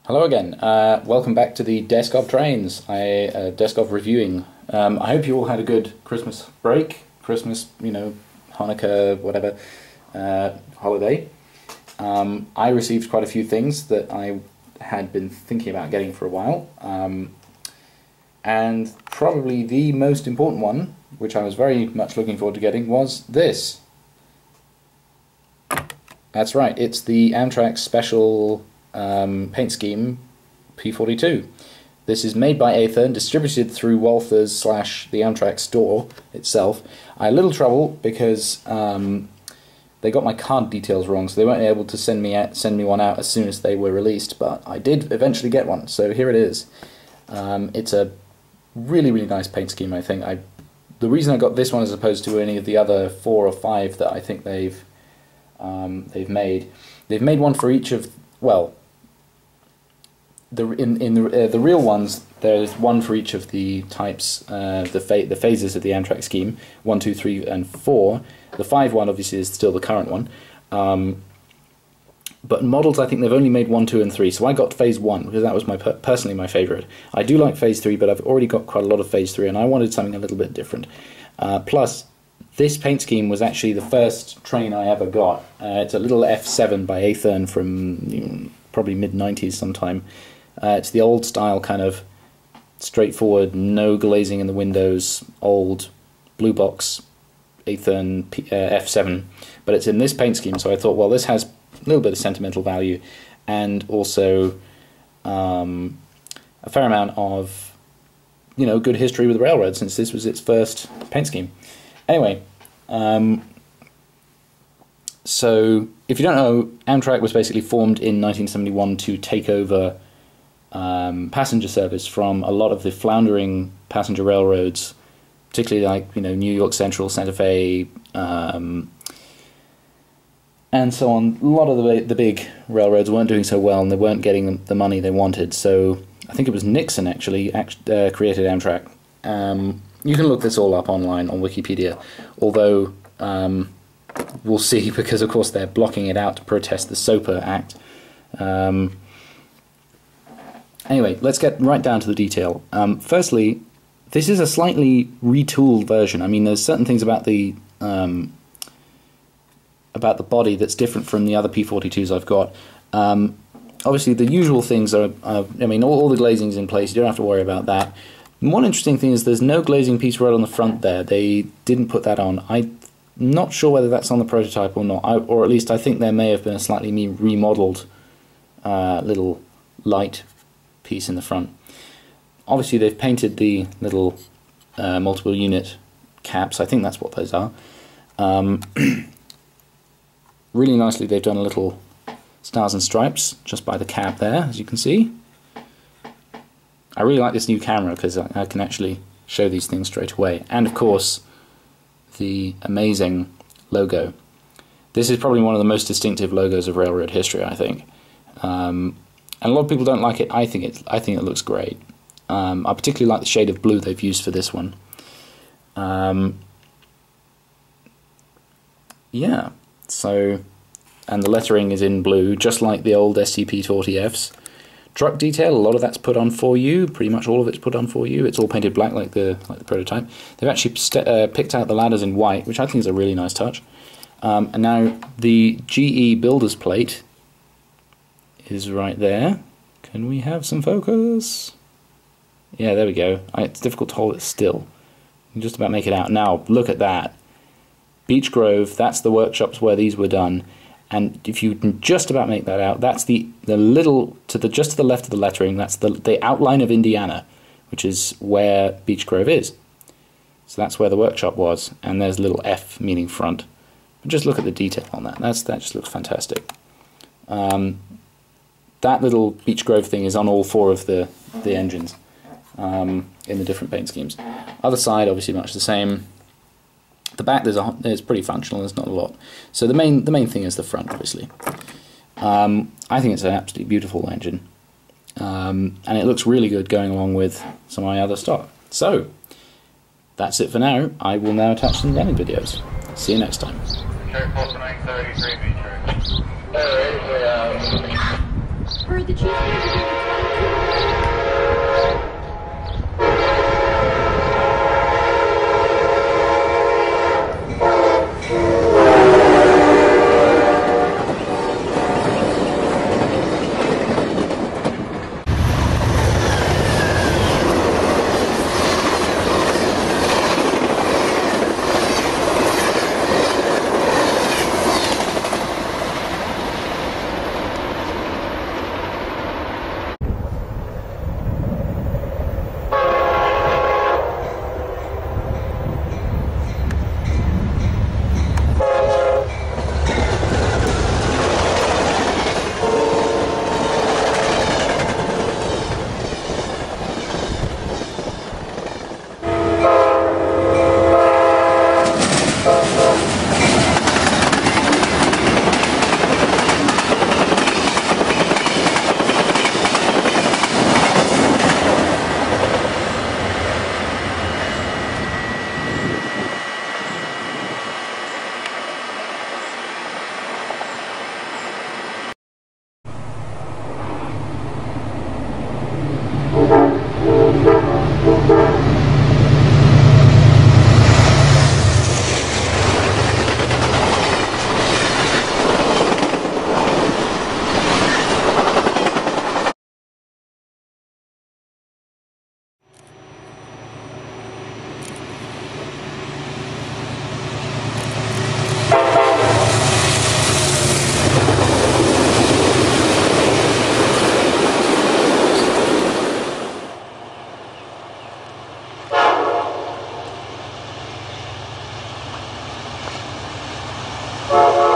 Hello again. Welcome back to the Desk of Trains. Desk of reviewing. I hope you all had a good Christmas break, Christmas, Hanukkah, whatever, holiday. I received quite a few things that I had been thinking about getting for a while, and probably the most important one, which I was very much looking forward to getting, was this. That's right, it's the Amtrak special paint scheme P42. This is made by Aether and distributed through Walthers / the Amtrak store itself. I had a little trouble because they got my card details wrong, so they weren't able to send me one out as soon as they were released, but I did eventually get one, so here it is. It's a really nice paint scheme, I think. The reason I got this one as opposed to any of the other 4 or 5 that I think they've made one for each of, well, the real ones, there's one for each of the types, the phases of the Amtrak scheme, 1, 2, 3, and 4. The 5 one obviously is still the current one. But models, I think they've only made 1, 2, and 3. So I got phase 1 because that was personally my favourite. I do like phase 3, but I've already got quite a lot of phase 3, and I wanted something a little bit different. Plus, this paint scheme was actually the first train I ever got. It's a little F7 by Aether from probably mid-90s sometime. It's the old style kind of straightforward, no glazing in the windows, old blue box Aether F7, but it's in this paint scheme, so I thought, well, this has a little bit of sentimental value and also a fair amount of good history with the railroad, since this was its first paint scheme. Anyway, so if you don't know, Amtrak was basically formed in 1971 to take over passenger service from a lot of the floundering passenger railroads, particularly like New York Central, Santa Fe, and so on. A lot of the big railroads weren't doing so well, and they weren't getting the money they wanted. So I think it was Nixon actually created Amtrak. You can look this all up online on Wikipedia, although we'll see, because of course they're blocking it out to protest the SOPA Act. Anyway, let's get right down to the detail. Firstly, this is a slightly retooled version. I mean, there's certain things about the body that's different from the other P42s I've got. Obviously, the usual things are, I mean, all the glazing's in place. You don't have to worry about that. One interesting thing is there's no glazing piece right on the front there. They didn't put that on. I'm not sure whether that's on the prototype or not, or at least I think there may have been a slightly remodeled little light piece in the front. Obviously they've painted the little multiple unit caps. I think that's what those are. Really nicely they've done a little stars and stripes just by the cab there, as you can see. I really like this new camera because I can actually show these things straight away. And of course the amazing logo. This is probably one of the most distinctive logos of railroad history, I think. And a lot of people don't like it. I think it looks great. I particularly like the shade of blue they've used for this one. Yeah, so, and the lettering is in blue, just like the old SCP-40Fs. Truck detail, a lot of that's put on for you. Pretty much all of it's put on for you. It's all painted black like the prototype. They've actually picked out the ladders in white, which I think is a really nice touch. And now the GE Builders plate is right there. Can we have some focus? Yeah, there we go. It's difficult to hold it still. You can just about make it out. Now, look at that. Beech Grove, that's the workshops where these were done. And if you can just about make that out, that's the little, just to the left of the lettering, that's the outline of Indiana, which is where Beech Grove is. So that's where the workshop was. And there's a little F meaning front. But just look at the detail on that. That just looks fantastic. That little Beech Grove thing is on all 4 of the engines in the different paint schemes. Other side, obviously much the same. The back there's pretty functional. There's not a lot. So the main thing is the front, obviously. I think it's an absolutely beautiful engine, and it looks really good going along with some of my other stock. So that's it for now. I will now attach some landing videos. See you next time. For the cheeseburger. Bye.